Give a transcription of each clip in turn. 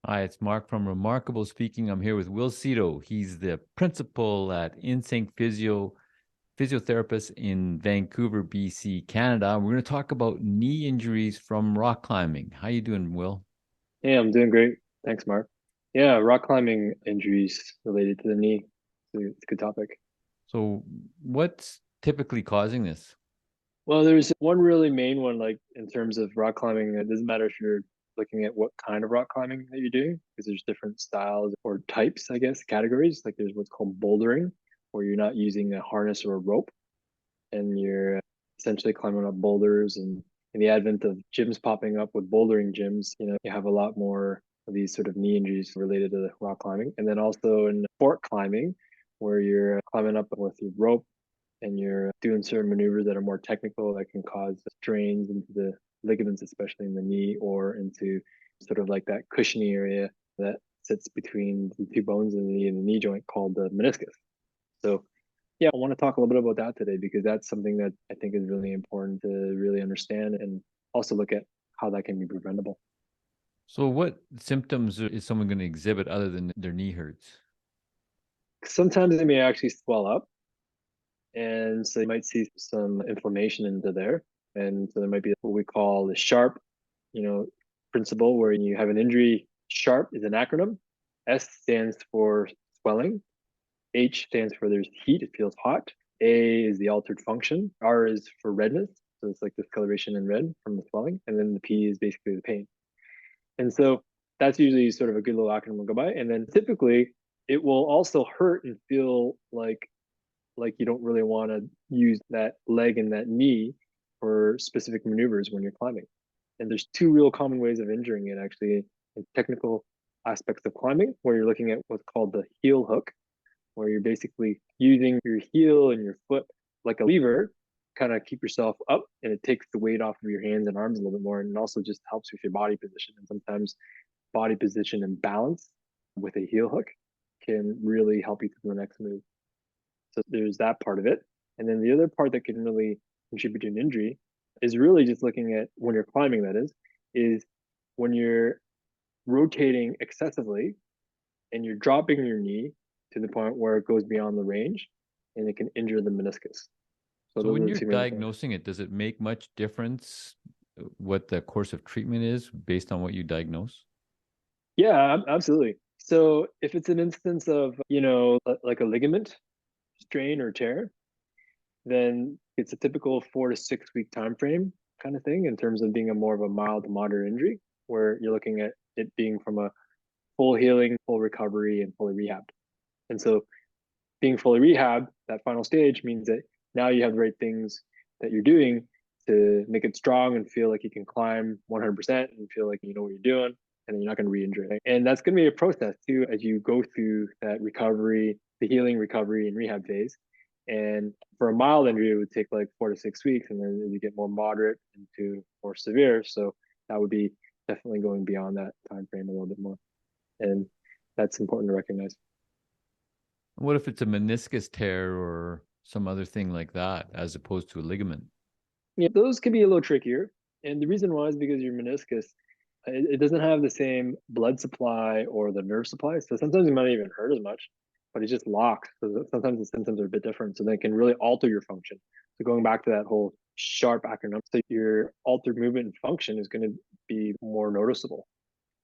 Hi, it's Mark from Remarkable Speaking. I'm here with Wil Seto. He's the principal at Insync Physiotherapist in Vancouver, BC, Canada. We're going to talk about knee injuries from rock climbing. How you doing, Will? Yeah, I'm doing great. Thanks, Mark. Yeah, rock climbing injuries related to the knee. It's a good topic. So, what's typically causing this? Well, there's one really main one, like in terms of rock climbing. It doesn't matter if you're looking at what kind of rock climbing that you're doing, because there's different styles or types, I guess, categories. Like there's what's called bouldering, where you're not using a harness or a rope, and you're essentially climbing up boulders. And in the advent of gyms popping up with bouldering gyms, you have a lot more of these sort of knee injuries related to rock climbing. And then also in fort climbing, where you're climbing up with your rope and you're doing certain maneuvers that are more technical that can cause strains into the ligaments, especially in the knee, or into sort of like that cushiony area that sits between the two bones in the knee and the knee joint called the meniscus. So yeah, I want to talk a little bit about that today because that's something that I think is really important to really understand and also look at how that can be preventable. So, what symptoms is someone going to exhibit other than their knee hurts? Sometimes they may actually swell up, and so you might see some inflammation into there. And so there might be what we call the sharp, you know, principle where you have an injury. Sharp is an acronym. S stands for swelling. H stands for there's heat, it feels hot. A is the altered function. R is for redness. So it's like discoloration in red from the swelling. And then the P is basically the pain. And so that's usually sort of a good little acronym to go by. And then typically it will also hurt and feel like you don't really want to use that leg and that knee for specific maneuvers when you're climbing. And there's two real common ways of injuring it actually in technical aspects of climbing, where you're looking at what's called the heel hook, where you're basically using your heel and your foot like a lever, kind of keep yourself up, and it takes the weight off of your hands and arms a little bit more, and also just helps with your body position. And sometimes body position and balance with a heel hook can really help you to the next move. So there's that part of it. And then the other part that can really contribute to an injury is really just looking at when you're climbing, that is when you're rotating excessively and you're dropping your knee to the point where it goes beyond the range and it can injure the meniscus. So So, those when are the you're two main things. diagnosing it, does it make much difference what the course of treatment is based on what you diagnose? Yeah, absolutely. So if it's an instance of, like a ligament strain or tear, then it's a typical 4 to 6 week time frame kind of thing in terms of being a more of a mild to moderate injury, where you're looking at it being from a full healing, full recovery, and fully rehabbed. And so being fully rehabbed, that final stage means that now you have the right things that you're doing to make it strong and feel like you can climb 100% and feel like you know what you're doing, and then you're not going to re-injure it. And that's going to be a process too as you go through that recovery, the healing, recovery, and rehab phase. And for a mild injury, it would take like 4 to 6 weeks, and then you get more moderate into more severe. So that would be definitely going beyond that time frame a little bit more, and that's important to recognize. What if it's a meniscus tear or some other thing like that, as opposed to a ligament? Yeah, those can be a little trickier. And the reason why is because your meniscus, it doesn't have the same blood supply or the nerve supply. So sometimes it might not even hurt as much, but it's just locked. So sometimes the symptoms are a bit different. So they can really alter your function. So going back to that whole sharp acronym, so your altered movement and function is going to be more noticeable.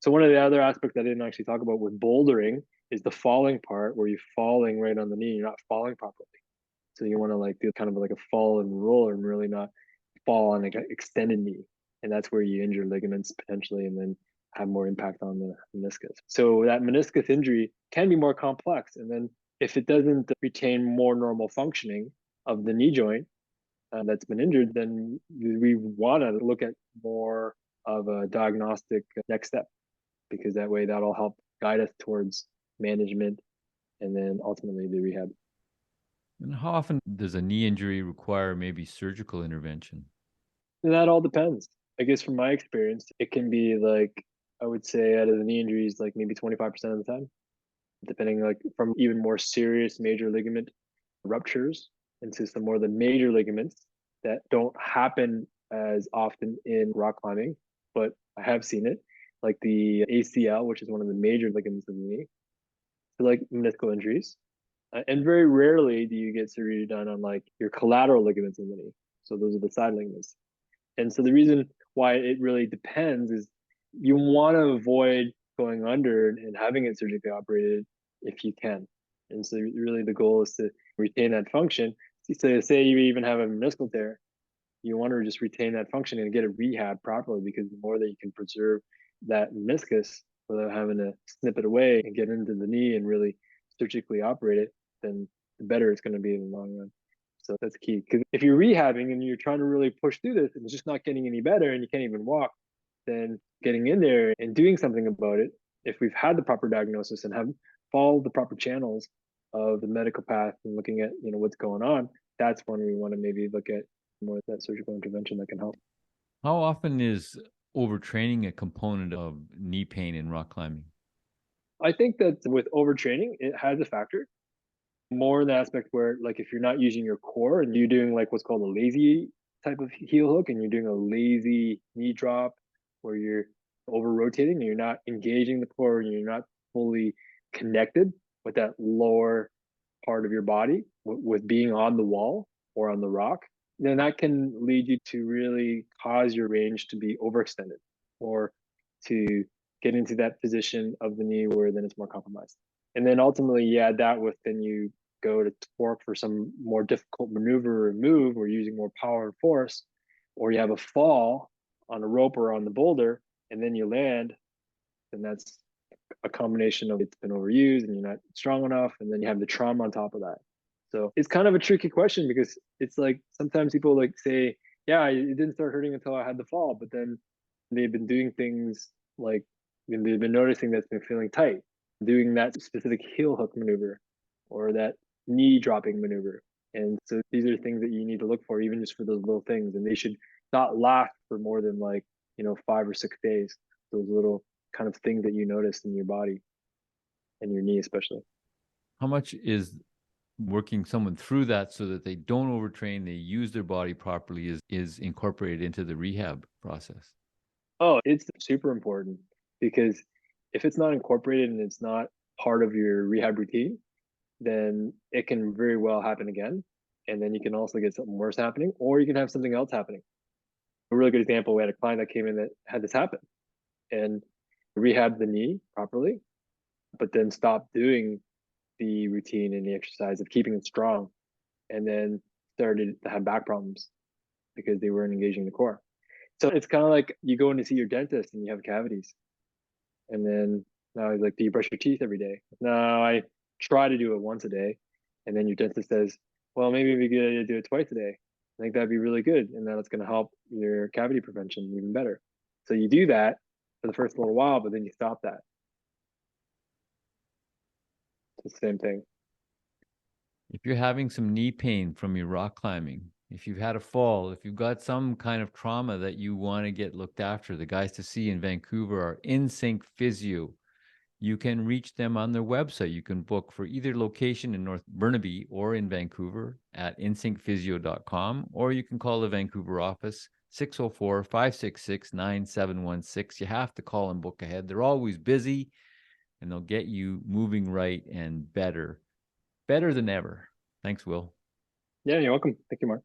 So one of the other aspects I didn't actually talk about with bouldering is the falling part, where you're falling right on the knee, you're not falling properly. So you want to like do kind of like a fall and roll and really not fall on like an extended knee. And that's where you injure ligaments potentially and then have more impact on the meniscus. So that meniscus injury can be more complex. And then if it doesn't retain more normal functioning of the knee joint that's been injured, then we want to look at more of a diagnostic next step, because that way that'll help guide us towards management and then ultimately the rehab. And how often does a knee injury require maybe surgical intervention? And that all depends. I guess from my experience, it can be like, I would say out of the knee injuries, like maybe 25% of the time, depending like from even more serious major ligament ruptures into some more of the major ligaments that don't happen as often in rock climbing, but I have seen it. like the ACL, which is one of the major ligaments of the knee, to like meniscal injuries. And very rarely do you get surgery done on like your collateral ligaments in the knee. So those are the side ligaments. And so the reason why it really depends is you want to avoid going under and having it surgically operated if you can. And so really the goal is to retain that function. So say you even have a meniscal tear, you want to just retain that function and get it rehab properly, because the more that you can preserve that meniscus without having to snip it away and get into the knee and really surgically operate it, then the better it's going to be in the long run. So that's key. Because if you're rehabbing and you're trying to really push through this and it's just not getting any better and you can't even walk, then getting in there and doing something about it, if we've had the proper diagnosis and have followed the proper channels of the medical path and looking at what's going on, that's when we want to maybe look at more of that surgical intervention that can help. How often is overtraining a component of knee pain in rock climbing? I think that with overtraining, it has a factor more in the aspect where, like, if you're not using your core and you're doing like what's called a lazy type of heel hook and you're doing a lazy knee drop where you're over rotating and you're not engaging the core and you're not fully connected with that lower part of your body with being on the wall or on the rock, then that can lead you to really cause your range to be overextended or to get into that position of the knee where then it's more compromised. And then ultimately, you add that with then you go to torque for some more difficult maneuver or move or using more power and force, or you have a fall on a rope or on the boulder and then you land, then that's a combination of it's been overused and you're not strong enough, and then you have the trauma on top of that. So it's kind of a tricky question because it's like sometimes people like say, yeah, it didn't start hurting until I had the fall, but then they've been doing things like they've been noticing that's been feeling tight, doing that specific heel hook maneuver or that knee dropping maneuver. And so these are things that you need to look for, even just for those little things. And they should not last for more than like, 5 or 6 days. Those little kind of things that you notice in your body and your knee, especially. How much is working someone through that so that they don't overtrain, they use their body properly is incorporated into the rehab process? Oh, it's super important because if it's not incorporated and it's not part of your rehab routine, then it can very well happen again. And then you can also get something worse happening, or you can have something else happening. A really good example, we had a client that came in that had this happen and rehabbed the knee properly, but then stopped doing the routine and the exercise of keeping it strong, and then started to have back problems because they weren't engaging the core. So it's kind of like you go in to see your dentist and you have cavities, and then now he's like, "Do you brush your teeth every day?" No, I try to do it once a day, and then your dentist says, "Well, maybe it'd be good to do it twice a day." I think that'd be really good, and then it's going to help your cavity prevention even better. So you do that for the first little while, but then you stop that. It's the same thing. If you're having some knee pain from your rock climbing, if you've had a fall, if you've got some kind of trauma that you want to get looked after, the guys to see in Vancouver are Insync Physio. You can reach them on their website. You can book for either location in North Burnaby or in Vancouver at insyncphysio.com, or you can call the Vancouver office 604-566-9716. You have to call and book ahead. They're always busy and they'll get you moving right and better than ever. Thanks, Will. Yeah, you're welcome. Thank you, Mark.